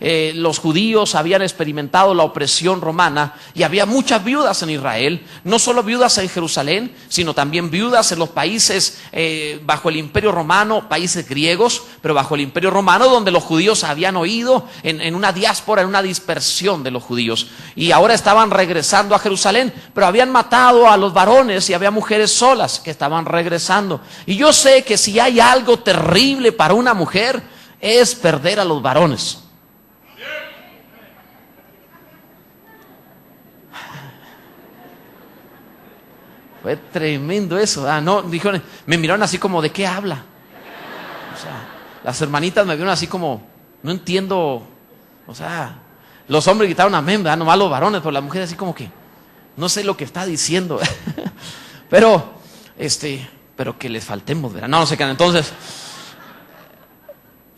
los judíos habían experimentado la opresión romana y había muchas viudas en Israel, no solo viudas en Jerusalén, sino también viudas en los países bajo el Imperio Romano, países griegos, pero bajo el Imperio Romano, donde los judíos habían oído en una diáspora, en una dispersión de los judíos, y ahora estaban regresando a Jerusalén, pero habían matado a los varones y había mujeres solas que estaban regresando. Y yo sé que si hay algo terrible para una mujer es perder a los varones. Fue tremendo eso, ¿verdad? No, dijeron, me miraron así como, ¿de qué habla? O sea, las hermanitas me vieron así como, no entiendo. O sea, los hombres gritaron amén, ¿verdad? Nomás los varones, pero las mujeres así como que, no sé lo que está diciendo. Pero que les faltemos, ¿verdad? No sé qué.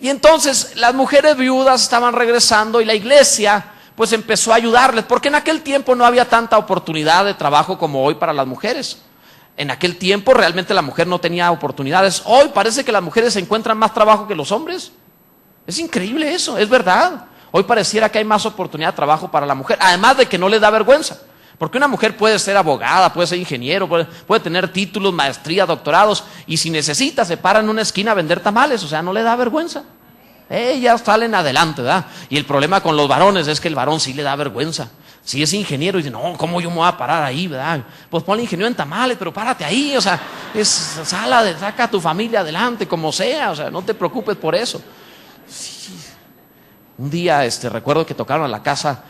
Entonces las mujeres viudas estaban regresando y la iglesia pues empezó a ayudarles, porque en aquel tiempo no había tanta oportunidad de trabajo como hoy para las mujeres. En aquel tiempo realmente la mujer no tenía oportunidades. Hoy parece que las mujeres encuentran más trabajo que los hombres. Es increíble eso, es verdad. Hoy pareciera que hay más oportunidad de trabajo para la mujer, además de que no le da vergüenza. Porque una mujer puede ser abogada, puede ser ingeniero, puede tener títulos, maestría, doctorados, y si necesita se para en una esquina a vender tamales, o sea, no le da vergüenza. Ellas salen adelante, ¿verdad? Y el problema con los varones es que el varón sí le da vergüenza. Si es ingeniero y dice, no, ¿cómo yo me voy a parar ahí, verdad? Pues ponle ingeniero en tamales, pero párate ahí, o sea, saca a tu familia adelante, como sea, o sea, no te preocupes por eso. Sí. Un día recuerdo que tocaron a la casa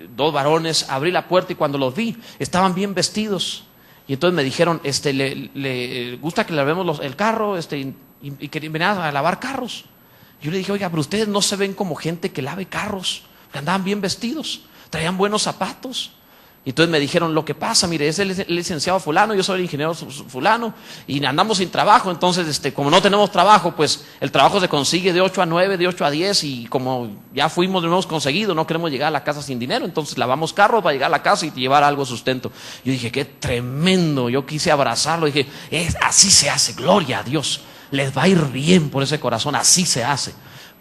dos varones, abrí la puerta y cuando los vi estaban bien vestidos y entonces me dijeron, le gusta que le lavemos el carro y que venían a lavar carros. Yo le dije, oiga, pero ustedes no se ven como gente que lave carros, que andaban bien vestidos, traían buenos zapatos. Y entonces me dijeron, lo que pasa, mire, es el licenciado fulano, yo soy el ingeniero fulano y andamos sin trabajo, entonces como no tenemos trabajo, pues el trabajo se consigue de 8 a 9, de 8 a 10 y como ya fuimos, lo hemos conseguido, no queremos llegar a la casa sin dinero, entonces lavamos carros para llegar a la casa y llevar algo de sustento. Yo dije, qué tremendo, yo quise abrazarlo, dije, así se hace, gloria a Dios, les va a ir bien por ese corazón, así se hace.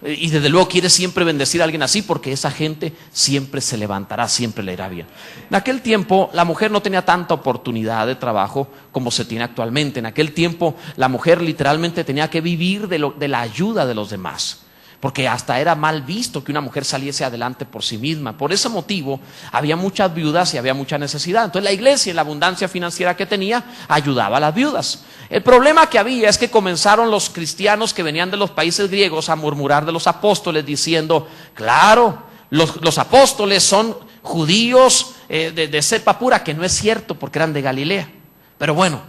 Y desde luego quiere siempre bendecir a alguien así, porque esa gente siempre se levantará, siempre le irá bien. En aquel tiempo la mujer no tenía tanta oportunidad de trabajo como se tiene actualmente. En aquel tiempo la mujer literalmente tenía que vivir de la ayuda de los demás, porque hasta era mal visto que una mujer saliese adelante por sí misma. Por ese motivo había muchas viudas y había mucha necesidad. Entonces la iglesia, en la abundancia financiera que tenía, ayudaba a las viudas. El problema que había es que comenzaron los cristianos que venían de los países griegos a murmurar de los apóstoles diciendo, claro, los apóstoles son judíos de cepa pura, que no es cierto porque eran de Galilea. Pero bueno,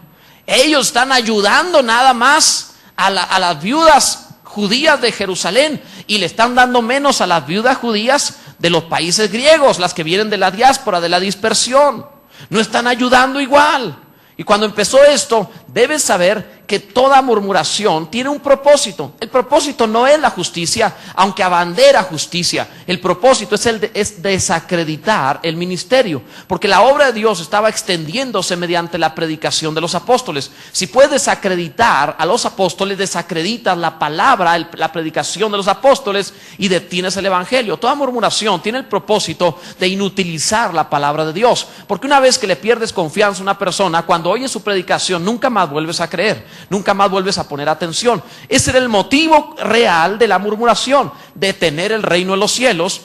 ellos están ayudando nada más a las viudas judías de Jerusalén y le están dando menos a las viudas judías de los países griegos, las que vienen de la diáspora, de la dispersión. No están ayudando igual. Y cuando empezó esto, debes saber que toda murmuración tiene un propósito. El propósito no es la justicia, aunque abandera justicia. El propósito es desacreditar el ministerio, porque la obra de Dios estaba extendiéndose mediante la predicación de los apóstoles. Si puedes desacreditar a los apóstoles, desacreditas la palabra, la predicación de los apóstoles y detienes el evangelio. Toda murmuración tiene el propósito de inutilizar la palabra de Dios, porque una vez que le pierdes confianza a una persona, cuando oyes su predicación, nunca más vuelves a creer, nunca más vuelves a poner atención. Ese era el motivo real de la murmuración, detener el reino de los cielos,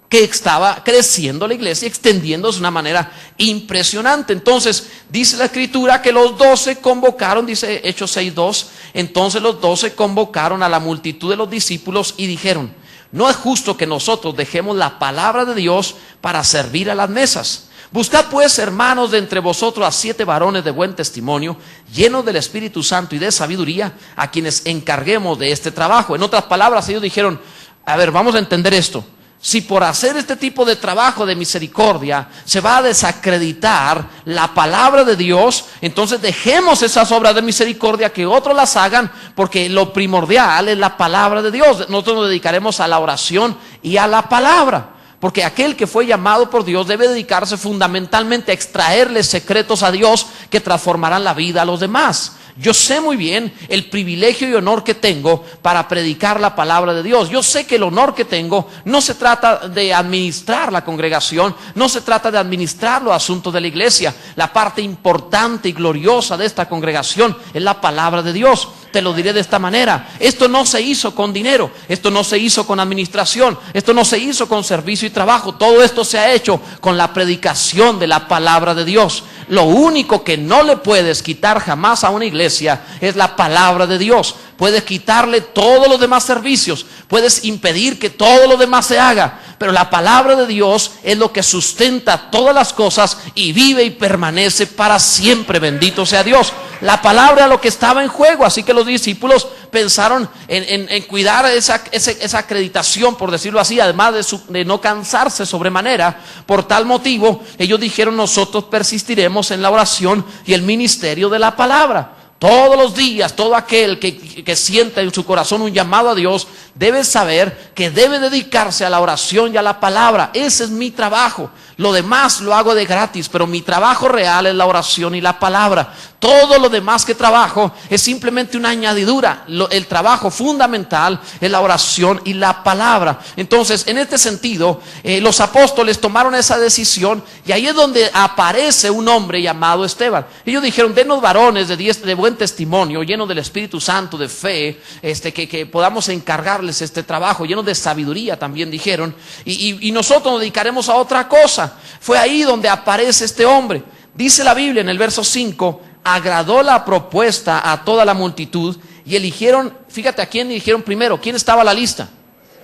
que estaba creciendo la iglesia, extendiéndose de una manera impresionante. Entonces dice la escritura que los 12 convocaron, dice Hechos 6:2, entonces los 12 convocaron a la multitud de los discípulos y dijeron, no es justo que nosotros dejemos la palabra de Dios para servir a las mesas. Buscad pues, hermanos, de entre vosotros a 7 varones de buen testimonio, llenos del Espíritu Santo y de sabiduría, a quienes encarguemos de este trabajo. En otras palabras, ellos dijeron, a ver, vamos a entender esto. Si por hacer este tipo de trabajo de misericordia se va a desacreditar la palabra de Dios, entonces dejemos esas obras de misericordia que otros las hagan, porque lo primordial es la palabra de Dios. Nosotros nos dedicaremos a la oración y a la palabra. Porque aquel que fue llamado por Dios debe dedicarse fundamentalmente a extraerle secretos a Dios que transformarán la vida a los demás. Yo sé muy bien el privilegio y honor que tengo para predicar la palabra de Dios. Yo sé que el honor que tengo no se trata de administrar la congregación, no se trata de administrar los asuntos de la iglesia. La parte importante y gloriosa de esta congregación es la palabra de Dios. Te lo diré de esta manera: esto no se hizo con dinero, esto no se hizo con administración, esto no se hizo con servicio y trabajo. Todo esto se ha hecho con la predicación de la palabra de Dios. Lo único que no le puedes quitar jamás a una iglesia es la palabra de Dios. Puedes quitarle todos los demás servicios, puedes impedir que todo lo demás se haga, pero la palabra de Dios es lo que sustenta todas las cosas y vive y permanece para siempre. Bendito sea Dios. La palabra era lo que estaba en juego, así que los discípulos pensaron en cuidar esa acreditación, por decirlo así, además de no cansarse sobremanera. Por tal motivo, ellos dijeron: nosotros persistiremos en la oración y el ministerio de la palabra. Todos los días, todo aquel que sienta en su corazón un llamado a Dios debe saber que debe dedicarse a la oración y a la palabra. Ese es mi trabajo. Lo demás lo hago de gratis, pero mi trabajo real es la oración y la palabra. Todo lo demás que trabajo es simplemente una añadidura. El trabajo fundamental es la oración y la palabra. Entonces, en este sentido, los apóstoles tomaron esa decisión, y ahí es donde aparece un hombre llamado Esteban. Ellos dijeron: denos varones de buen testimonio, llenos del Espíritu Santo, de fe, que podamos encargarles este trabajo, llenos de sabiduría, también dijeron, y nosotros nos dedicaremos a otra cosa. Fue ahí donde aparece este hombre. Dice la Biblia en el verso 5: agradó la propuesta a toda la multitud y eligieron, fíjate a quién eligieron primero. ¿Quién estaba a la lista?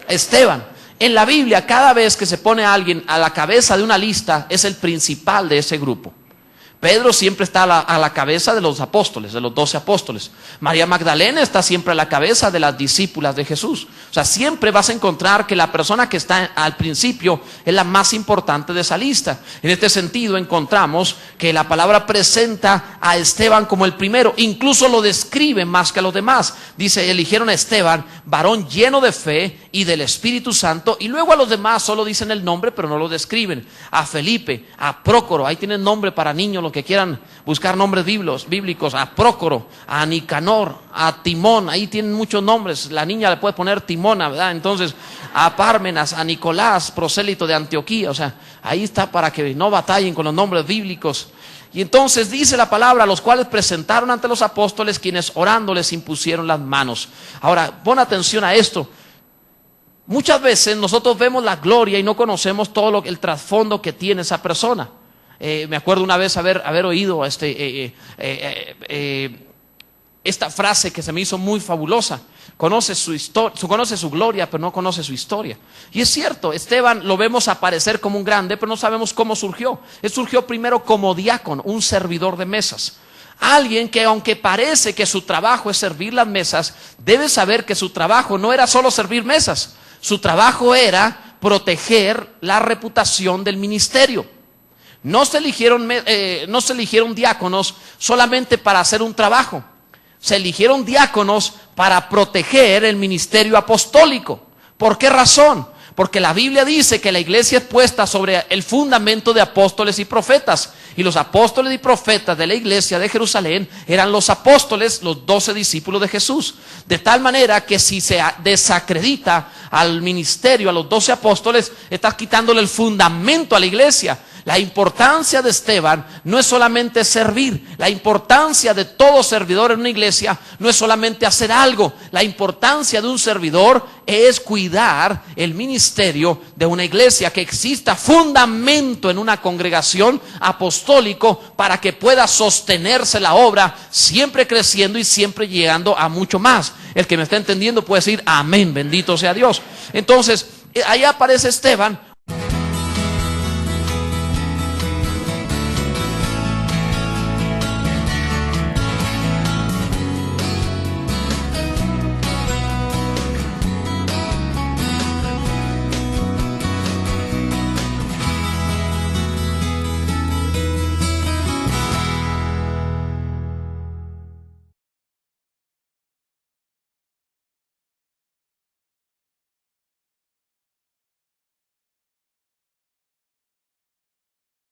Esteban. En la Biblia, cada vez que se pone a alguien a la cabeza de una lista, es el principal de ese grupo. Pedro siempre está a la cabeza de los apóstoles, de los 12 apóstoles. María Magdalena está siempre a la cabeza de las discípulas de Jesús. O sea, siempre vas a encontrar que la persona que está al principio es la más importante de esa lista. En este sentido encontramos que la palabra presenta a Esteban como el primero, incluso lo describe más que a los demás. Dice: eligieron a Esteban, varón lleno de fe y del Espíritu Santo, y luego a los demás solo dicen el nombre, pero no lo describen. A Felipe, a Prócoro, ahí tienen nombre para niños, que quieran buscar nombres bíblicos, a Prócoro, a Nicanor, a Timón, ahí tienen muchos nombres. La niña le puede poner Timona, ¿verdad? Entonces, a Pármenas, a Nicolás, prosélito de Antioquía. O sea, ahí está para que no batallen con los nombres bíblicos. Y entonces dice la palabra: a los cuales presentaron ante los apóstoles, quienes orando les impusieron las manos. Ahora, pon atención a esto. Muchas veces nosotros vemos la gloria y no conocemos todo el trasfondo que tiene esa persona. Me acuerdo una vez haber oído esta frase que se me hizo muy fabulosa: conoce su gloria, pero no conoce su historia. Y es cierto, Esteban lo vemos aparecer como un grande, pero no sabemos cómo surgió. Él surgió primero como diácono, un servidor de mesas. Alguien que, aunque parece que su trabajo es servir las mesas, debe saber que su trabajo no era solo servir mesas. Su trabajo era proteger la reputación del ministerio. No se eligieron diáconos solamente para hacer un trabajo. Se eligieron diáconos para proteger el ministerio apostólico. ¿Por qué razón? Porque la Biblia dice que la iglesia es puesta sobre el fundamento de apóstoles y profetas. Y los apóstoles y profetas de la iglesia de Jerusalén eran los apóstoles, los 12 discípulos de Jesús. De tal manera que si se desacredita al ministerio, a los 12 apóstoles, estás quitándole el fundamento a la iglesia. La importancia de Esteban no es solamente servir. La importancia de todo servidor en una iglesia no es solamente hacer algo. La importancia de un servidor es cuidar el ministerio de una iglesia, que exista fundamento en una congregación apostólico para que pueda sostenerse la obra, siempre creciendo y siempre llegando a mucho más. El que me está entendiendo puede decir amén, bendito sea Dios. Entonces, ahí aparece Esteban